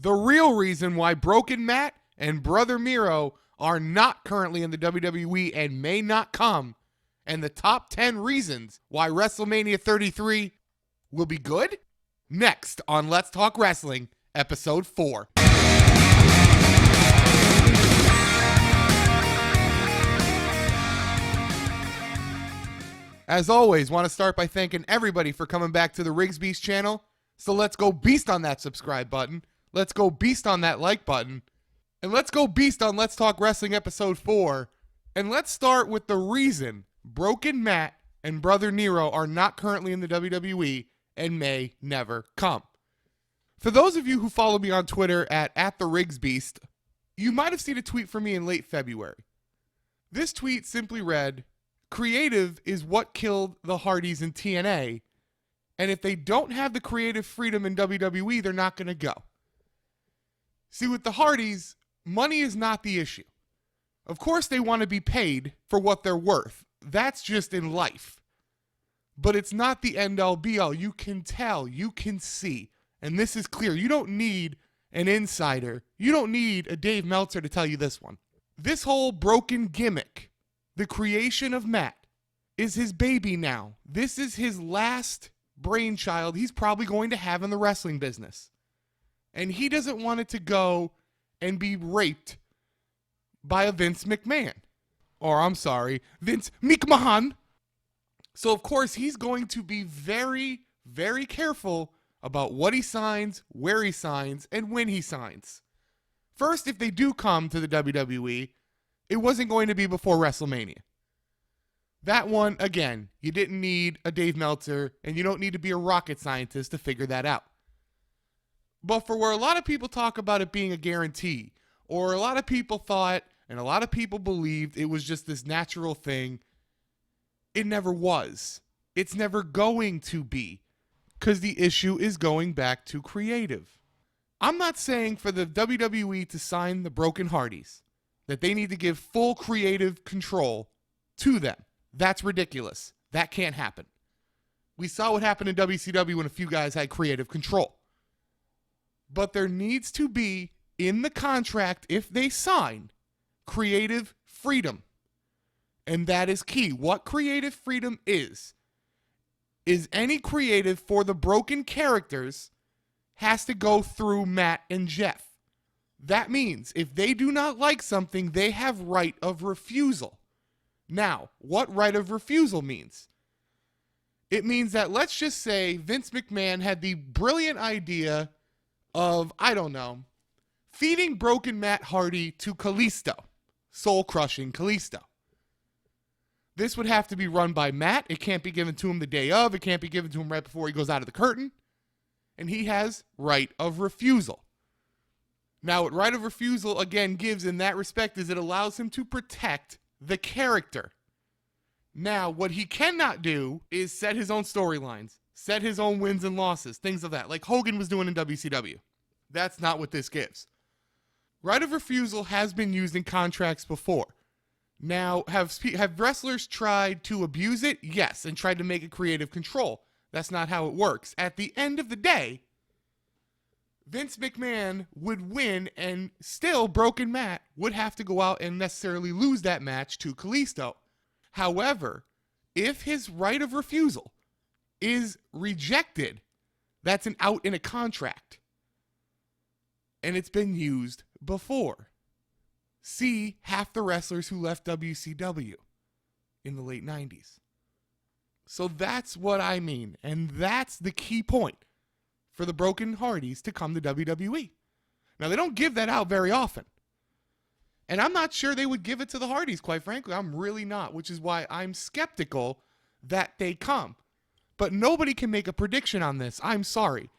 the real reason why Broken Matt and Brother Miro are not currently in the WWE and may not come, and the top 10 reasons why WrestleMania 33 will be good, next on Let's Talk Wrestling, Episode 4. As always, want to start by thanking everybody for coming back to the Rigsby's channel. So let's go beast on that subscribe button. Let's go beast on that like button. And let's go beast on Let's Talk Wrestling Episode 4. And let's start with the reason Broken Matt and Brother Nero are not currently in the WWE and may never come. For those of you who follow me on Twitter at @TheRigsBeast, you might have seen a tweet from me in late February. This tweet simply read, "Creative is what killed the Hardys in TNA, and if they don't have the creative freedom in WWE, they're not going to go." See, with the Hardys, money is not the issue. Of course, they want to be paid for what they're worth. That's just in life. But it's not the end-all be-all. You can tell, you can see, and this is clear. You don't need an insider. You don't need a Dave Meltzer to tell you this one. This whole broken gimmick, the creation of Matt, is his baby now. This is his last brainchild he's probably going to have in the wrestling business. And he doesn't want it to go and be raped by a Vince McMahon. Or, I'm sorry, Vince McMahon. So, of course, he's going to be very, very careful about what he signs, where he signs, and when he signs. First, if they do come to the WWE, it wasn't going to be before WrestleMania. That one, again, you didn't need a Dave Meltzer, and you don't need to be a rocket scientist to figure that out. But for where a lot of people talk about it being a guarantee, or a lot of people thought, and a lot of people believed it was just this natural thing, it never was. It's never going to be, because the issue is going back to creative. I'm not saying for the WWE to sign the Broken Hardys that they need to give full creative control to them. That's ridiculous. That can't happen. We saw what happened in WCW when a few guys had creative control. But there needs to be, in the contract, if they sign, creative freedom. And that is key. What creative freedom is any creative for the broken characters has to go through Matt and Jeff. That means if they do not like something, they have right of refusal. Now, what right of refusal means? It means that, let's just say Vince McMahon had the brilliant idea of, I don't know, feeding Broken Matt Hardy to Kalisto, soul-crushing Kalisto. This would have to be run by Matt. It can't be given to him the day of. It can't be given to him right before he goes out of the curtain. And he has right of refusal. Now, what right of refusal, again, gives in that respect is it allows him to protect the character. Now, what he cannot do is set his own storylines, set his own wins and losses, things of that, like Hogan was doing in WCW. That's not what this gives. Right of refusal has been used in contracts before. Now, have wrestlers tried to abuse it? Yes, and tried to make it creative control. That's not how it works. At the end of the day, Vince McMahon would win, and still Broken Matt would have to go out and necessarily lose that match to Kalisto. However, if his right of refusal is rejected, that's an out in a contract. And it's been used before. See half the wrestlers who left WCW in the late 90s. So that's what I mean, and that's the key point for the Broken Hardys to come to WWE. Now, they don't give that out very often. And I'm not sure they would give it to the Hardys, quite frankly. I'm really not, which is why I'm skeptical that they come. But nobody can make a prediction on this. I'm sorry.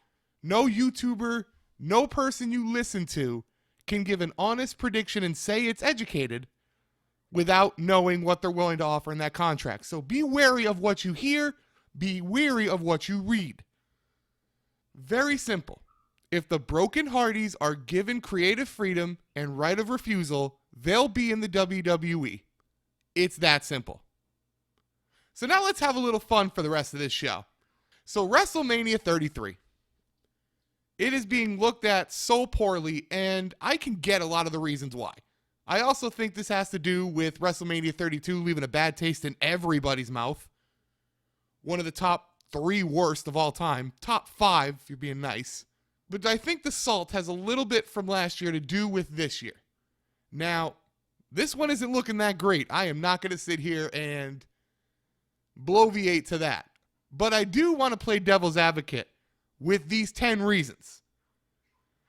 No YouTuber, no person you listen to can give an honest prediction and say it's educated without knowing what they're willing to offer in that contract. So be wary of what you hear. Be wary of what you read. Very simple. If the Broken Hardys are given creative freedom and right of refusal, they'll be in the WWE. It's that simple. So now let's have a little fun for the rest of this show. So WrestleMania 33. It is being looked at so poorly, and I can get a lot of the reasons why. I also think this has to do with WrestleMania 32 leaving a bad taste in everybody's mouth. One of the top 3 worst of all time. Top 5, if you're being nice. But I think the salt has a little bit from last year to do with this year. Now, this one isn't looking that great. I am not going to sit here and bloviate to that. But I do want to play devil's advocate with these 10 reasons.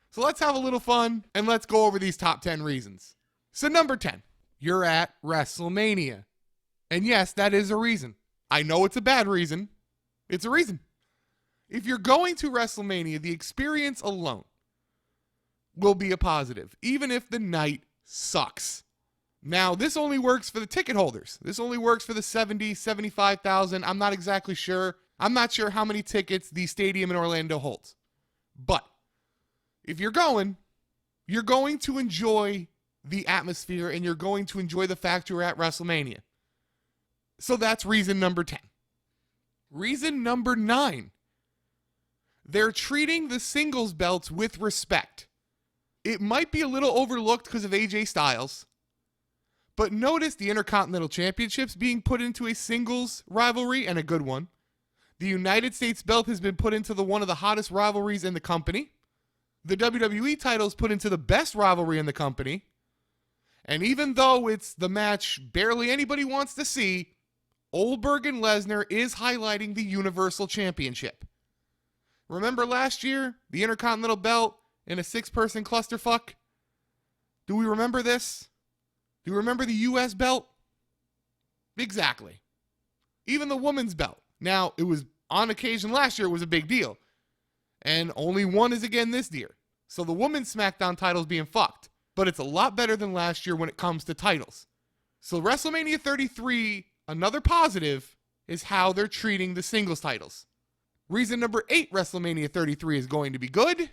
So let's have a little fun and let's go over these top 10 reasons. So number 10, you're at WrestleMania. And yes, that is a reason. I know it's a bad reason. It's a reason. If you're going to WrestleMania, the experience alone will be a positive, even if the night sucks. Now, this only works for the ticket holders. This only works for the 70, 75,000. I'm not exactly sure. I'm not sure how many tickets the stadium in Orlando holds. But if you're going to enjoy the atmosphere and you're going to enjoy the fact you're at WrestleMania. So that's reason number 10. Reason number 9. They're treating the singles belts with respect. It might be a little overlooked because of AJ Styles, but notice the Intercontinental Championships being put into a singles rivalry, and a good one. The United States belt has been put into one of the hottest rivalries in the company. The WWE title is put into the best rivalry in the company. And even though it's the match barely anybody wants to see, Goldberg and Lesnar is highlighting the Universal Championship. Remember last year, the Intercontinental belt in a 6-person clusterfuck? Do we remember this? Do you remember the U.S. belt? Exactly. Even the women's belt. Now, it was on occasion last year, it was a big deal. And only one is again this year. So the women's SmackDown title is being fucked. But it's a lot better than last year when it comes to titles. So WrestleMania 33, another positive, is how they're treating the singles titles. Reason number 8, WrestleMania 33 is going to be good.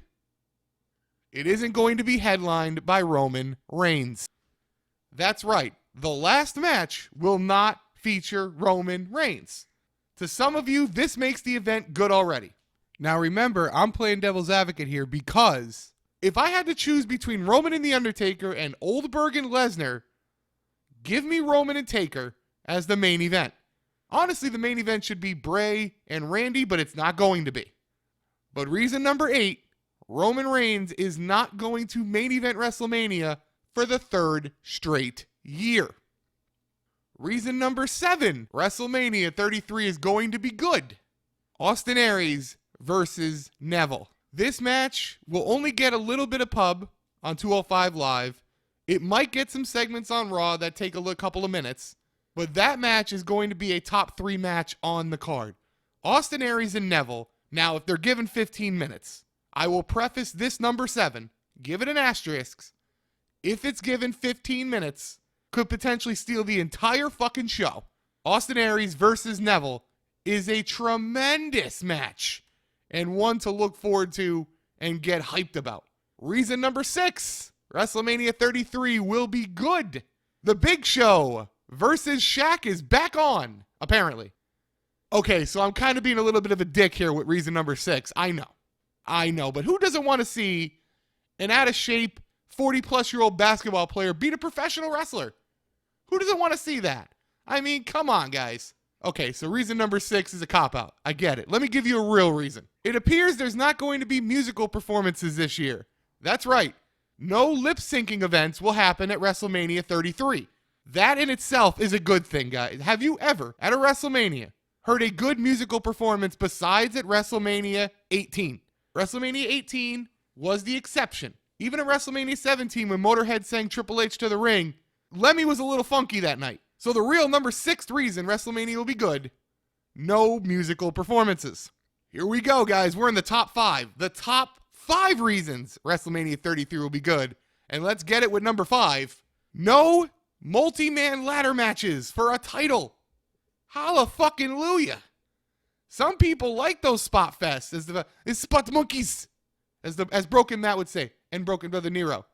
It isn't going to be headlined by Roman Reigns. That's right. The last match will not feature Roman Reigns. To some of you, this makes the event good already. Now remember, I'm playing devil's advocate here because if I had to choose between Roman and The Undertaker and Goldberg and Lesnar, give me Roman and Taker as the main event. Honestly, the main event should be Bray and Randy, but it's not going to be. But reason number 8, Roman Reigns is not going to main event WrestleMania for the 3rd straight year. Reason number 7, WrestleMania 33 is going to be good. Austin Aries versus Neville. This match will only get a little bit of pub on 205 Live. It might get some segments on Raw that take a couple of minutes, but that match is going to be a top 3 match on the card. Austin Aries and Neville. Now, if they're given 15 minutes, I will preface this number 7, give it an asterisk. If it's given 15 minutes, could potentially steal the entire fucking show. Austin Aries versus Neville is a tremendous match and one to look forward to and get hyped about. Reason number 6, WrestleMania 33 will be good. The Big Show versus Shaq is back on, apparently. Okay, so I'm kind of being a little bit of a dick here with reason number 6. I know, but who doesn't want to see an out-of-shape 40-plus-year-old basketball player beat a professional wrestler? Who doesn't want to see that? I mean, come on, guys. Okay, so reason number 6 is a cop-out. I get it. Let me give you a real reason. It appears there's not going to be musical performances this year. That's right. No lip-syncing events will happen at WrestleMania 33. That in itself is a good thing, guys. Have you ever, at a WrestleMania, heard a good musical performance besides at WrestleMania 18? WrestleMania 18 was the exception. Even at WrestleMania 17, when Motorhead sang Triple H to the ring, Lemmy was a little funky that night. So the real number 6 reason WrestleMania will be good, no musical performances. Here we go, guys. We're in the top 5. The top 5 reasons WrestleMania 33 will be good. And let's get it with number 5. No multi-man ladder matches for a title. Hallelujah. Some people like those spot fests as spot monkeys, as Broken Matt would say, and Broken Brother Nero.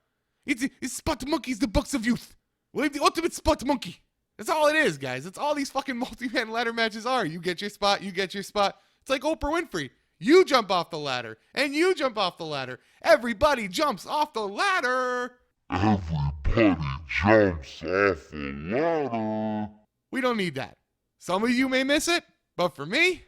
It's spot monkeys, the bucks of youth. We have the ultimate spot monkey. That's all it is, guys. That's all these fucking multi-man ladder matches are. You get your spot, you get your spot. It's like Oprah Winfrey. You jump off the ladder, and you jump off the ladder. Everybody jumps off the ladder. Everybody jumps off the ladder. We don't need that. Some of you may miss it, but for me,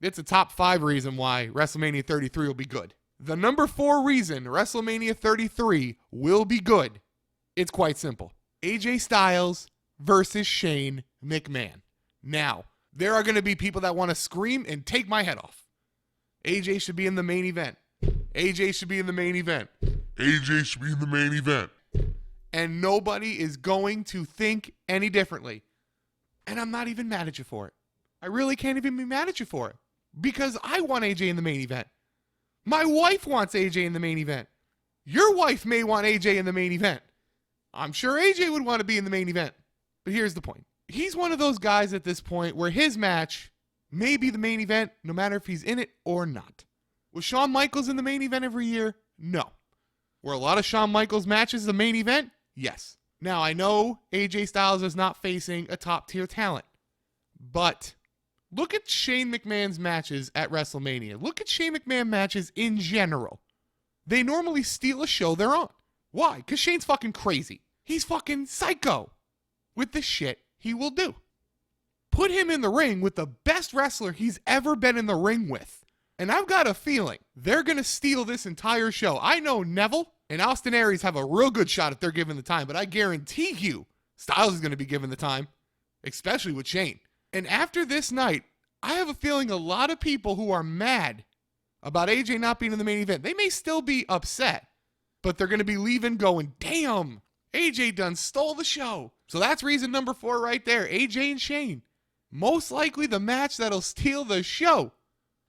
it's a top 5 reason why WrestleMania 33 will be good. The number 4 reason WrestleMania 33 will be good, it's quite simple. AJ Styles versus Shane McMahon. Now, there are going to be people that want to scream and take my head off. AJ should be in the main event. AJ should be in the main event. AJ should be in the main event. And nobody is going to think any differently. And I'm not even mad at you for it. I really can't even be mad at you for it. Because I want AJ in the main event. My wife wants AJ in the main event. Your wife may want AJ in the main event. I'm sure AJ would want to be in the main event. But here's the point. He's one of those guys at this point where his match may be the main event no matter if he's in it or not. Was Shawn Michaels in the main event every year? No. Were a lot of Shawn Michaels matches the main event? Yes. Now, I know AJ Styles is not facing a top-tier talent, but look at Shane McMahon's matches at WrestleMania. Look at Shane McMahon matches in general. They normally steal a show they're on. Why? Because Shane's fucking crazy. He's fucking psycho with the shit he will do. Put him in the ring with the best wrestler he's ever been in the ring with. And I've got a feeling they're going to steal this entire show. I know Neville and Austin Aries have a real good shot if they're given the time, but I guarantee you Styles is going to be given the time, especially with Shane. And after this night, I have a feeling a lot of people who are mad about AJ not being in the main event, they may still be upset, but they're going to be leaving going, damn, AJ done stole the show. So that's reason number 4 right there, AJ and Shane. Most likely the match that'll steal the show.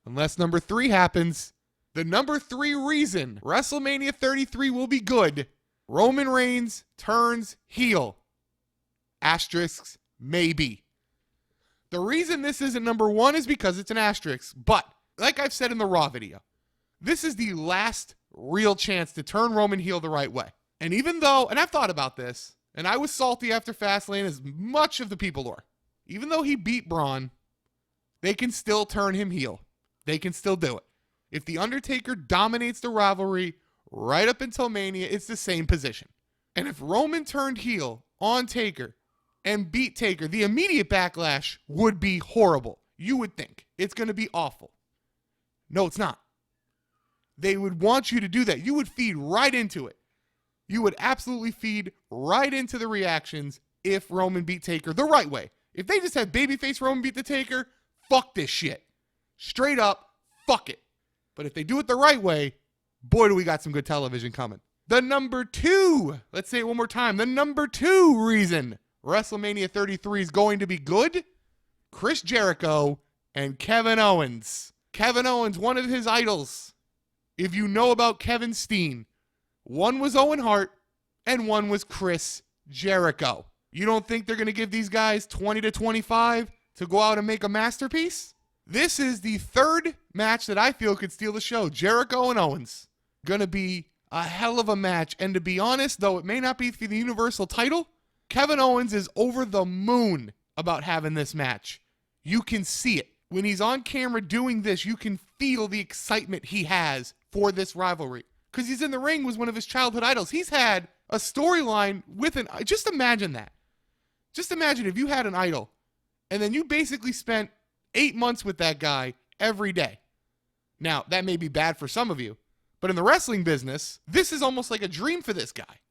Unless number 3 happens. The number 3 reason WrestleMania 33 will be good, Roman Reigns turns heel. Asterisks, maybe. The reason this isn't number 1 is because it's an asterisk. But, like I've said in the Raw video, this is the last real chance to turn Roman heel the right way. And even though, and I've thought about this, and I was salty after Fastlane as much of the people are. Even though he beat Braun, they can still turn him heel. They can still do it. If The Undertaker dominates the rivalry right up until Mania, it's the same position. And if Roman turned heel on Taker and beat Taker, the immediate backlash would be horrible. You would think it's going to be awful. No, it's not. They would want you to do that. You would feed right into it. You would absolutely feed right into the reactions if Roman beat Taker the right way. If they just had babyface Roman beat the Taker, fuck this shit. Straight up, fuck it. But if they do it the right way, boy, do we got some good television coming. The number 2, let's say it one more time. The number 2 reason WrestleMania 33 is going to be good, Chris Jericho and Kevin Owens. Kevin Owens, one of his idols. If you know about Kevin Steen, one was Owen Hart and one was Chris Jericho. You don't think they're going to give these guys 20 to 25 to go out and make a masterpiece? This is the 3rd match that I feel could steal the show. Jericho and Owens. Going to be a hell of a match. And to be honest, though it may not be for the Universal title, Kevin Owens is over the moon about having this match. You can see it. When he's on camera doing this, you can feel the excitement he has for this rivalry. Because he's in the ring with one of his childhood idols. He's had a storyline with an... Just imagine that. Just imagine if you had an idol, and then you basically spent 8 months with that guy every day. Now, that may be bad for some of you, but in the wrestling business, this is almost like a dream for this guy.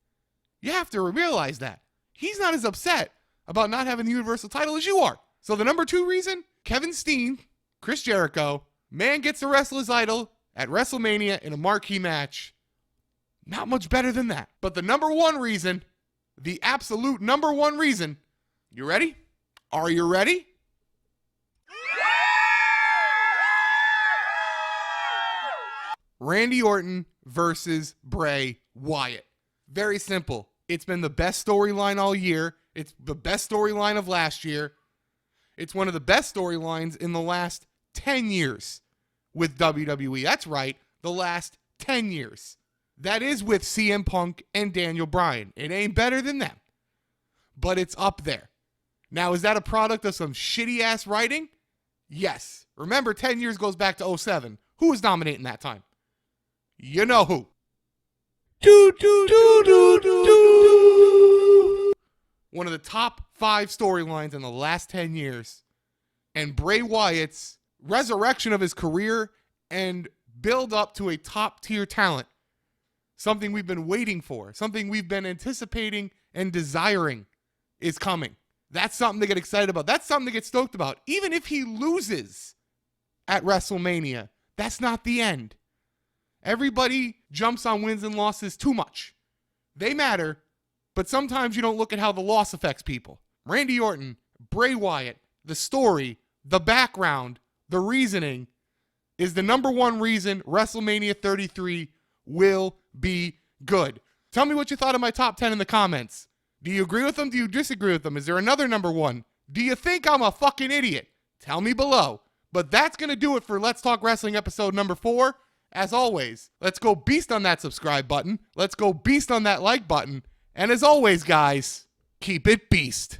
You have to realize that. He's not as upset about not having the Universal title as you are. So the number 2 reason, Kevin Steen, Chris Jericho, man gets to wrestle his idol at WrestleMania in a marquee match. Not much better than that. But the number 1 reason, the absolute number 1 reason, you ready? Are you ready? Randy Orton versus Bray Wyatt. Very simple. It's been the best storyline all year. It's the best storyline of last year. It's one of the best storylines in the last 10 years with WWE. That's right, the last 10 years. That is with CM Punk and Daniel Bryan. It ain't better than them, but it's up there. Now, is that a product of some shitty-ass writing? Yes. Remember, 10 years goes back to 07, Who was dominating that time? You know who. One of the top 5 storylines in the last 10 years. And Bray Wyatt's resurrection of his career and build up to a top tier talent. Something we've been waiting for. Something we've been anticipating and desiring is coming. That's something to get excited about. That's something to get stoked about. Even if he loses at WrestleMania, that's not the end. Everybody jumps on wins and losses too much. They matter, but sometimes you don't look at how the loss affects people. Randy Orton, Bray Wyatt, the story, the background, the reasoning is the number one reason WrestleMania 33 will be good. Tell me what you thought of my top 10 in the comments. Do you agree with them? Do you disagree with them? Is there another number one? Do you think I'm a fucking idiot? Tell me below. But that's going to do it for Let's Talk Wrestling episode number 4. As always, let's go beast on that subscribe button. Let's go beast on that like button. And as always, guys, keep it beast.